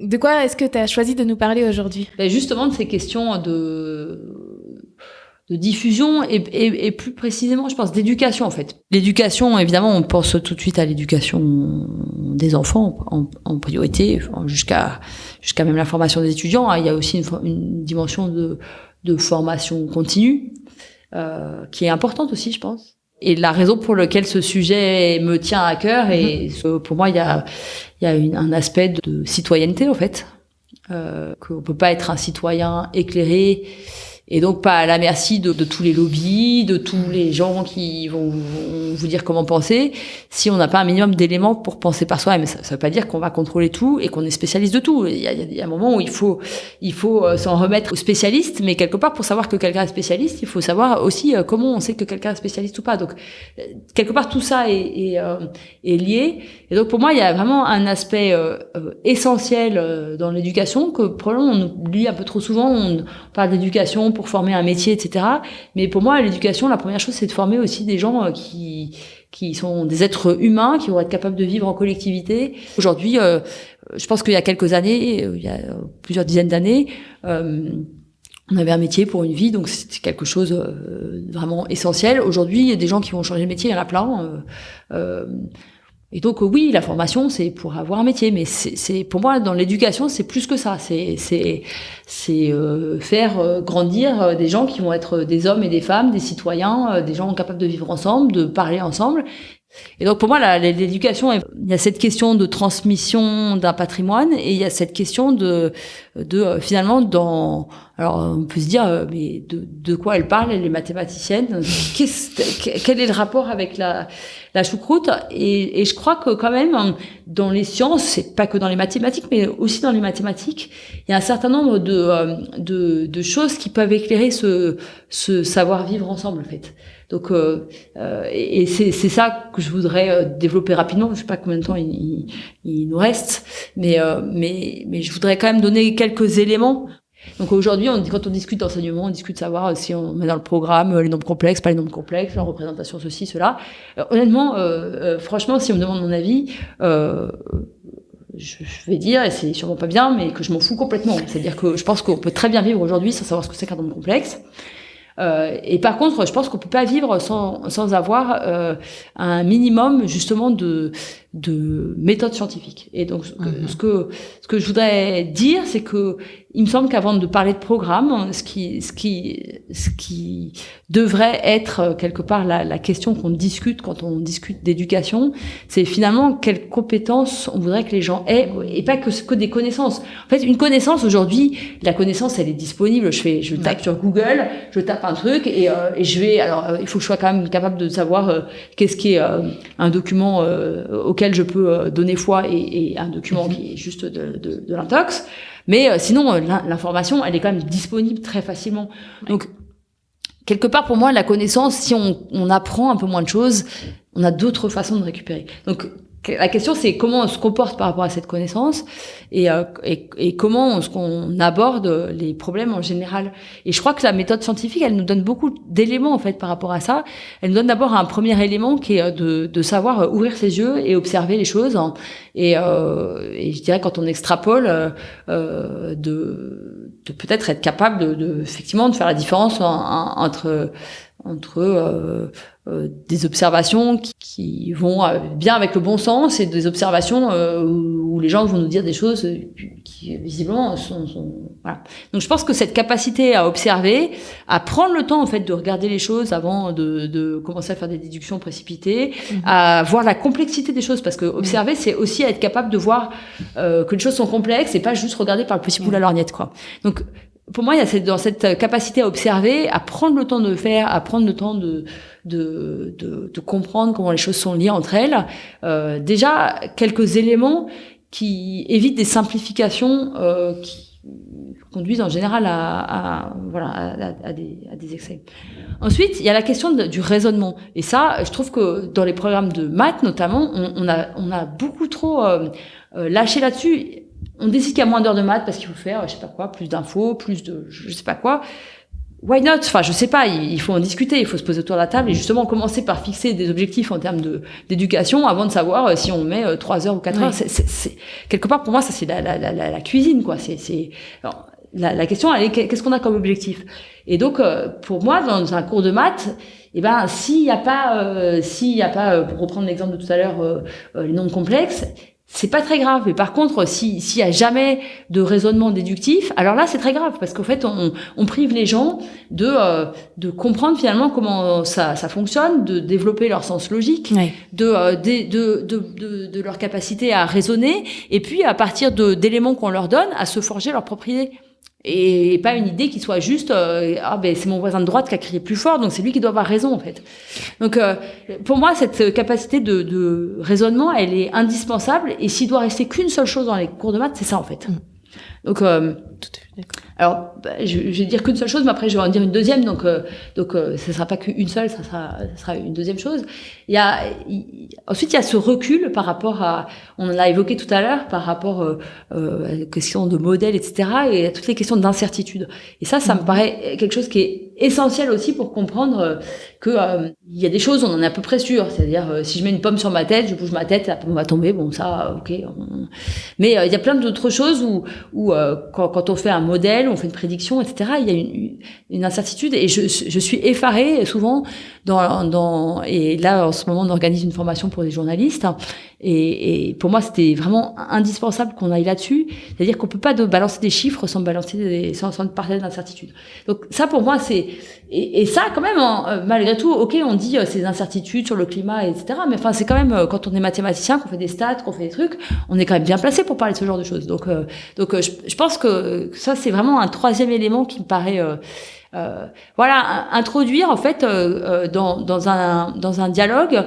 De quoi est-ce que tu as choisi de nous parler aujourd'hui? Justement, de ces questions de diffusion et plus précisément, je pense, d'éducation, en fait. L'éducation, évidemment, on pense tout de suite à l'éducation des enfants en priorité, jusqu'à même la formation des étudiants. Il y a aussi une dimension de formation continue, qui est importante aussi, je pense. Et la raison pour laquelle ce sujet me tient à cœur, et pour moi, il y a un aspect de citoyenneté, en fait, qu'on peut pas être un citoyen éclairé et donc pas à la merci de tous les lobbies, de tous les gens qui vont vous dire comment penser, si on n'a pas un minimum d'éléments pour penser par soi. Mais ça veut pas dire qu'on va contrôler tout et qu'on est spécialiste de tout. Il y a un moment où il faut s'en remettre aux spécialistes, mais quelque part, pour savoir que quelqu'un est spécialiste, il faut savoir aussi comment on sait que quelqu'un est spécialiste ou pas. Donc quelque part, tout ça est lié. Et donc pour moi, il y a vraiment un aspect essentiel dans l'éducation que probablement on oublie un peu trop souvent. On parle d'éducation pour former un métier, etc. Mais pour moi, l'éducation, la première chose, c'est de former aussi des gens qui sont des êtres humains, qui vont être capables de vivre en collectivité. Aujourd'hui, je pense qu'il y a quelques années, il y a plusieurs dizaines d'années, on avait un métier pour une vie, donc c'était quelque chose vraiment essentiel. Aujourd'hui, il y a des gens qui vont changer de métier, il y en a plein. Et donc oui, la formation, c'est pour avoir un métier, mais c'est pour moi, dans l'éducation, c'est plus que ça. C'est faire grandir des gens qui vont être des hommes et des femmes, des citoyens, des gens capables de vivre ensemble, de parler ensemble. Et donc pour moi, l'éducation, il y a cette question de transmission d'un patrimoine, et il y a cette question de finalement alors on peut se dire mais de quoi elle parle, elle est mathématicienne, quel est le rapport avec la choucroute, et je crois que quand même dans les sciences, c'est pas que dans les mathématiques, mais aussi dans les mathématiques, il y a un certain nombre de choses qui peuvent éclairer ce savoir vivre ensemble, en fait. Donc et c'est ça que je voudrais développer rapidement. Je sais pas combien de temps il nous reste, mais je voudrais quand même donner quelques éléments. Donc aujourd'hui, quand on discute d'enseignement, on discute de savoir si on met dans le programme les nombres complexes, pas les nombres complexes, la représentation, ceci, cela. Honnêtement, franchement, si on me demande mon avis, je vais dire, et c'est sûrement pas bien, mais que je m'en fous complètement. C'est-à-dire que je pense qu'on peut très bien vivre aujourd'hui sans savoir ce que c'est qu'un nombre complexe. Et par contre, je pense qu'on peut pas vivre sans avoir un minimum justement de méthode scientifique. Et donc ce que je voudrais dire, c'est que il me semble qu'avant de parler de programme, ce qui devrait être quelque part la question qu'on discute quand on discute d'éducation, c'est finalement quelles compétences on voudrait que les gens aient, et pas que des connaissances. En fait, une connaissance aujourd'hui, la connaissance, elle est disponible. Je tape sur Google, je tape un truc et je vais. Alors, il faut que je sois quand même capable de savoir qu'est-ce qui est un document auquel je peux donner foi et un document qui est juste de l'intox. Mais sinon, l'information, elle est quand même disponible très facilement. Donc, quelque part, pour moi, la connaissance, si on apprend un peu moins de choses, on a d'autres façons de récupérer. Donc, la question, c'est comment on se comporte par rapport à cette connaissance et comment est-ce qu'on aborde les problèmes en général. Et je crois que la méthode scientifique, elle nous donne beaucoup d'éléments, en fait, par rapport à ça. Elle nous donne d'abord un premier élément qui est de savoir ouvrir ses yeux et observer les choses. Et je dirais, quand on extrapole, de peut-être être capable effectivement de faire la différence entre des observations qui vont bien avec le bon sens et des observations où les gens vont nous dire des choses qui visiblement sont voilà. Donc je pense que cette capacité à observer, à prendre le temps en fait de regarder les choses avant de commencer à faire des déductions précipitées, à voir la complexité des choses, parce que observer c'est aussi être capable de voir que les choses sont complexes et pas juste regarder par le petit bout de la lorgnette, quoi. Donc pour moi, il y a dans cette capacité à observer, à prendre le temps de faire, à prendre le temps de comprendre comment les choses sont liées entre elles. Déjà, quelques éléments qui évitent des simplifications qui conduisent en général à des excès. Ensuite, il y a la question du raisonnement. Et ça, je trouve que dans les programmes de maths, notamment, on a beaucoup trop lâché là-dessus. On décide qu'il y a moins d'heures de maths parce qu'il faut faire, je sais pas quoi, plus d'infos, plus de je sais pas quoi. why not? Enfin, je sais pas, il faut en discuter, il faut se poser autour de la table et justement commencer par fixer des objectifs en termes d'éducation avant de savoir si on met 3 heures ou 4 heures. C'est quelque part, pour moi, ça, c'est la cuisine, quoi. Alors, la question, elle est, qu'est-ce qu'on a comme objectif? Et donc, pour moi, dans un cours de maths, s'il y a pas, pour reprendre l'exemple de tout à l'heure, les nombres complexes, c'est pas très grave. Mais par contre, s'il y a jamais de raisonnement déductif, alors là, c'est très grave parce qu'en fait, on prive les gens de comprendre finalement comment ça fonctionne, de développer leur sens logique, de leur capacité à raisonner, et puis à partir d'éléments qu'on leur donne, à se forger leur propre idée. Et pas une idée qui soit juste c'est mon voisin de droite qui a crié plus fort, donc c'est lui qui doit avoir raison en fait. Donc pour moi, cette capacité de raisonnement, elle est indispensable, et s'il doit rester qu'une seule chose dans les cours de maths, c'est ça en fait. Donc tout à fait d'accord. Alors je vais dire qu'une seule chose, mais après je vais en dire une deuxième, donc ça sera pas qu'une seule, ça sera une deuxième chose. Ensuite il y a ce recul par rapport à, on l'a évoqué tout à l'heure, par rapport à la question de modèles, etc., et à toutes les questions d'incertitude. Et ça me paraît quelque chose qui est essentiel aussi pour comprendre que il y a des choses, on en est à peu près sûr. C'est-à-dire si je mets une pomme sur ma tête, je bouge ma tête, la pomme va tomber. Bon, ça, ok. Mais il y a plein d'autres choses où quand on fait un modèle, on fait une prédiction, etc., il y a une incertitude, et je suis effarée souvent et là en ce moment on organise une formation pour les journalistes, et pour moi c'était vraiment indispensable qu'on aille là-dessus, c'est-à-dire qu'on peut pas balancer des chiffres sans parler d'incertitude. Donc ça pour moi c'est et ça quand même malgré tout, ok, on dit ces incertitudes sur le climat, etc., mais enfin c'est quand même quand on est mathématicien, qu'on fait des stats, qu'on fait des trucs, on est quand même bien placé pour parler de ce genre de choses. Donc je pense que ça c'est vraiment un troisième élément qui me paraît introduire en fait dans un dialogue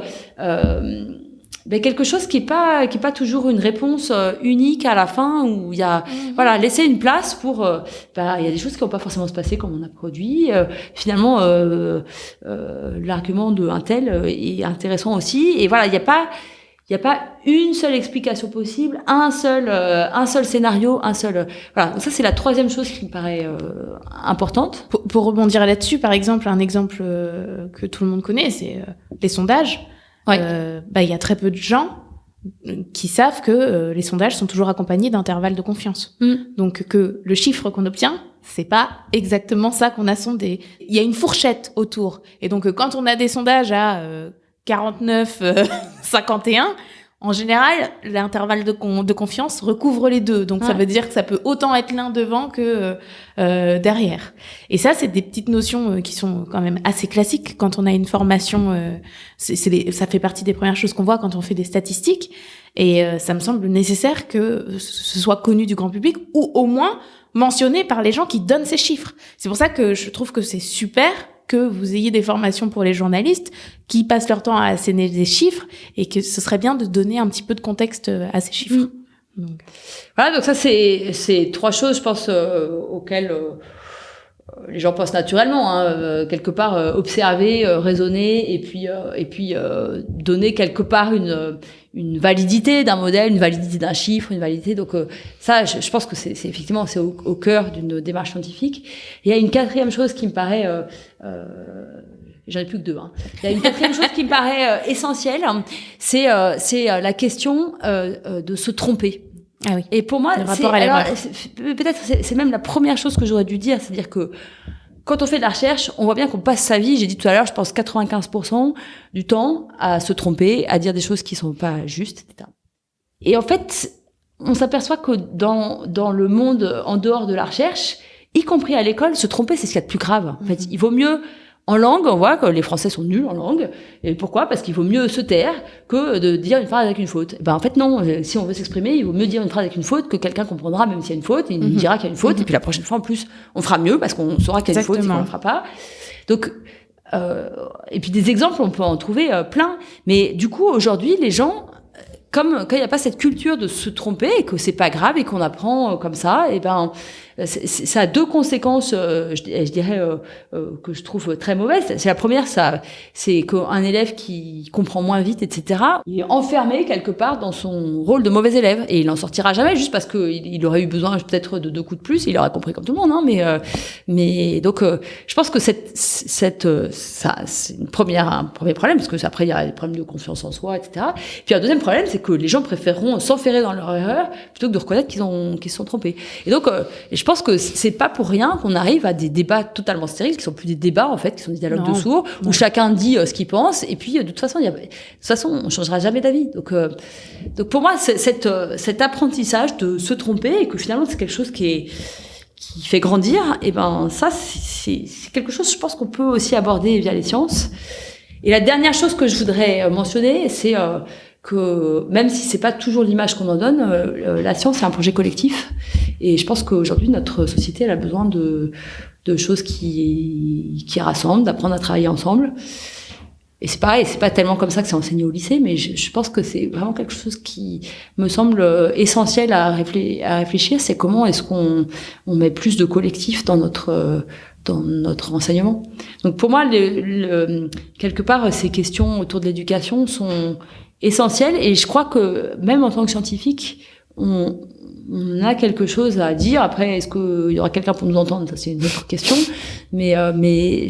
quelque chose qui est pas toujours une réponse unique à la fin, où il y a laisser une place pour il y a des choses qui vont pas forcément se passer comme on a produit, finalement l'argument de un tel est intéressant aussi, et voilà, il y a pas une seule explication possible, un seul scénario, voilà. Donc ça c'est la troisième chose qui me paraît importante. Pour rebondir là-dessus, par exemple, un exemple que tout le monde connaît, c'est les sondages. Il y a très peu de gens qui savent que les sondages sont toujours accompagnés d'intervalles de confiance. Donc que le chiffre qu'on obtient, c'est pas exactement ça qu'on a sondé. Il y a une fourchette autour. Et donc quand on a des sondages à 49, 51, en général, l'intervalle de confiance recouvre les deux. Donc ça veut dire que ça peut autant être l'un devant que derrière. Et ça, c'est des petites notions qui sont quand même assez classiques quand on a une formation. Ça fait partie des premières choses qu'on voit quand on fait des statistiques. Et ça me semble nécessaire que ce soit connu du grand public, ou au moins mentionné par les gens qui donnent ces chiffres. C'est pour ça que je trouve que c'est super que vous ayez des formations pour les journalistes qui passent leur temps à asséner des chiffres, et que ce serait bien de donner un petit peu de contexte à ces chiffres. Donc ça c'est trois choses, je pense, auxquelles les gens pensent naturellement, quelque part observer, raisonner, et puis donner quelque part une validité d'un modèle, une validité d'un chiffre, une validité. Donc ça, je pense que c'est effectivement c'est au cœur d'une démarche scientifique. Et il y a une quatrième chose qui me paraît j'en ai plus que deux. Il y a une quatrième chose qui me paraît essentielle, c'est la question de se tromper. Ah oui. Et pour moi, c'est même la première chose que j'aurais dû dire, c'est-à-dire que quand on fait de la recherche, on voit bien qu'on passe sa vie, j'ai dit tout à l'heure, je pense 95% du temps à se tromper, à dire des choses qui sont pas justes, etc. Et en fait, on s'aperçoit que dans le monde en dehors de la recherche, y compris à l'école, se tromper, c'est ce qu'il y a de plus grave. En fait, il vaut mieux. En langue, on voit que les Français sont nuls en langue. Et pourquoi ? Parce qu'il vaut mieux se taire que de dire une phrase avec une faute. En fait, non. Si on veut s'exprimer, il vaut mieux dire une phrase avec une faute, que quelqu'un comprendra même s'il y a une faute. Il nous dira qu'il y a une faute. Et puis la prochaine fois, en plus, on fera mieux parce qu'on saura qu'il y a une faute et qu'on ne la fera pas. Donc, et puis des exemples, on peut en trouver plein. Mais du coup, aujourd'hui, les gens, comme quand il n'y a pas cette culture de se tromper et que c'est pas grave et qu'on apprend comme ça, ça a deux conséquences, je dirais, que je trouve très mauvaises. C'est la première, c'est qu'un élève qui comprend moins vite, etc., il est enfermé quelque part dans son rôle de mauvais élève et il n'en sortira jamais juste parce qu'il aurait eu besoin peut-être de 2 coups de plus. Il aurait compris comme tout le monde, hein, mais donc je pense que ça c'est un premier problème parce que après il y a des problèmes de confiance en soi, etc. Puis un deuxième problème, c'est que les gens préféreront s'enferrer dans leur erreur plutôt que de reconnaître qu'ils se sont trompés. Et donc je pense que c'est pas pour rien qu'on arrive à des débats totalement stériles qui sont plus des débats en fait, qui sont des dialogues de sourds où chacun dit ce qu'il pense et puis de toute façon on changera jamais d'avis. Donc pour moi cet apprentissage de se tromper et que finalement c'est quelque chose qui fait grandir, et ben ça c'est quelque chose, je pense qu'on peut aussi aborder via les sciences. Et la dernière chose que je voudrais mentionner, c'est que même si c'est pas toujours l'image qu'on en donne, la science c'est un projet collectif. Et je pense qu'aujourd'hui notre société elle a besoin de choses qui rassemblent, d'apprendre à travailler ensemble. Et c'est pareil, c'est pas tellement comme ça que c'est enseigné au lycée, mais je pense que c'est vraiment quelque chose qui me semble essentiel à réfléchir. C'est comment est-ce qu'on met plus de collectif dans notre enseignement. Donc pour moi, quelque part, ces questions autour de l'éducation sont essentielles et je crois que même en tant que scientifique, on a quelque chose à dire. Après, est-ce qu'il y aura quelqu'un pour nous entendre? Ça, c'est une autre question. Mais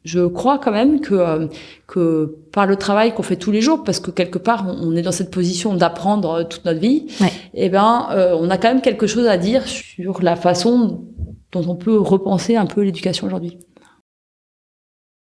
je crois quand même que par le travail qu'on fait tous les jours, parce que quelque part, on est dans cette position d'apprendre toute notre vie, et on a quand même quelque chose à dire sur la façon dont on peut repenser un peu l'éducation aujourd'hui.